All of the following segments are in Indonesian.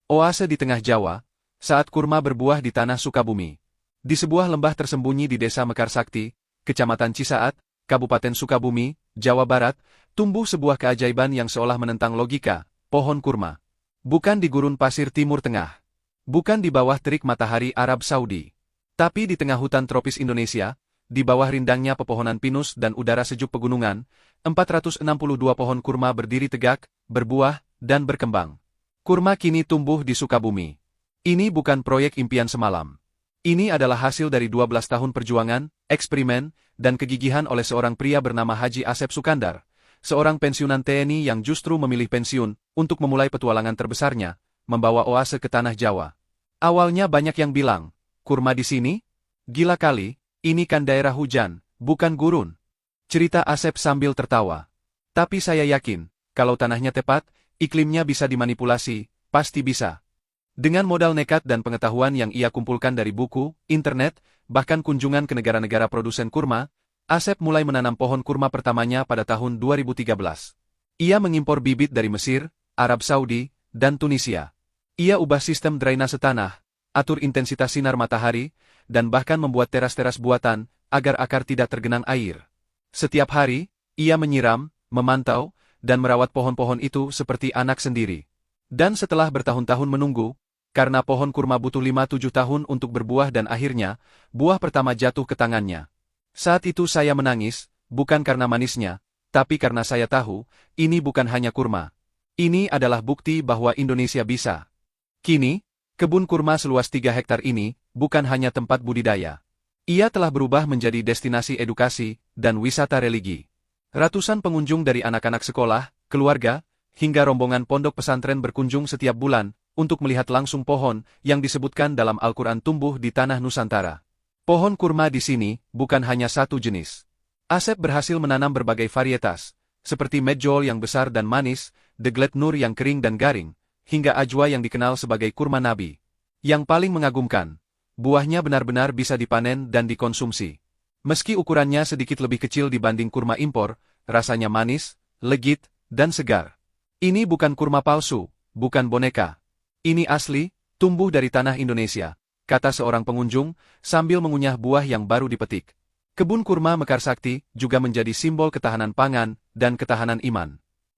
Oase di tengah Jawa, saat kurma berbuah di tanah Sukabumi. Di sebuah lembah tersembunyi di Desa Mekarsakti, Kecamatan Cisaat, Kabupaten Sukabumi, Jawa Barat, tumbuh sebuah keajaiban yang seolah menentang logika, pohon kurma. Bukan di gurun pasir Timur Tengah. Bukan di bawah terik matahari Arab Saudi. Tapi di tengah hutan tropis Indonesia, di bawah rindangnya pepohonan pinus dan udara sejuk pegunungan, 462 pohon kurma berdiri tegak, berbuah, dan berkembang. Kurma kini tumbuh di Sukabumi. Ini bukan proyek impian semalam. Ini adalah hasil dari 12 tahun perjuangan, eksperimen, dan kegigihan oleh seorang pria bernama Haji Asep Sukandar, seorang pensiunan TNI yang justru memilih pensiun untuk memulai petualangan terbesarnya, membawa oase ke tanah Jawa. Awalnya banyak yang bilang, kurma di sini? Gila kali, ini kan daerah hujan, bukan gurun. Cerita Asep sambil tertawa. Tapi saya yakin, kalau tanahnya tepat, iklimnya bisa dimanipulasi, pasti bisa. Dengan modal nekat dan pengetahuan yang ia kumpulkan dari buku, internet, bahkan kunjungan ke negara-negara produsen kurma, Asep mulai menanam pohon kurma pertamanya pada tahun 2013. Ia mengimpor bibit dari Mesir, Arab Saudi, dan Tunisia. Ia ubah sistem drainase tanah, atur intensitas sinar matahari, dan bahkan membuat teras-teras buatan, agar akar tidak tergenang air. Setiap hari, ia menyiram, memantau, dan merawat pohon-pohon itu seperti anak sendiri. Dan setelah bertahun-tahun menunggu, karena pohon kurma butuh 5-7 tahun untuk berbuah dan akhirnya, buah pertama jatuh ke tangannya. Saat itu saya menangis, bukan karena manisnya, tapi karena saya tahu, ini bukan hanya kurma. Ini adalah bukti bahwa Indonesia bisa. Kini, kebun kurma seluas 3 hektar ini, bukan hanya tempat budidaya. Ia telah berubah menjadi destinasi edukasi dan wisata religi. Ratusan pengunjung dari anak-anak sekolah, keluarga, hingga rombongan pondok pesantren berkunjung setiap bulan untuk melihat langsung pohon yang disebutkan dalam Al-Quran tumbuh di tanah Nusantara. Pohon kurma di sini bukan hanya satu jenis. Asep berhasil menanam berbagai varietas, seperti medjool yang besar dan manis, deglet nur yang kering dan garing, hingga ajwa yang dikenal sebagai kurma nabi. Yang paling mengagumkan, buahnya benar-benar bisa dipanen dan dikonsumsi. Meski ukurannya sedikit lebih kecil dibanding kurma impor, rasanya manis, legit, dan segar. Ini bukan kurma palsu, bukan boneka. Ini asli, tumbuh dari tanah Indonesia, kata seorang pengunjung, sambil mengunyah buah yang baru dipetik. Kebun kurma Mekarsakti juga menjadi simbol ketahanan pangan dan ketahanan iman.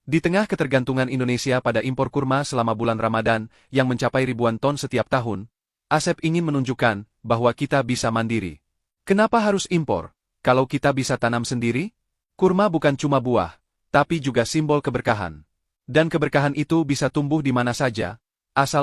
Di tengah ketergantungan Indonesia pada impor kurma selama bulan Ramadan yang mencapai ribuan ton setiap tahun, Asep ingin menunjukkan bahwa kita bisa mandiri. Kenapa harus impor, kalau kita bisa tanam sendiri? Kurma bukan cuma buah, tapi juga simbol keberkahan. Dan keberkahan itu bisa tumbuh di mana saja, asal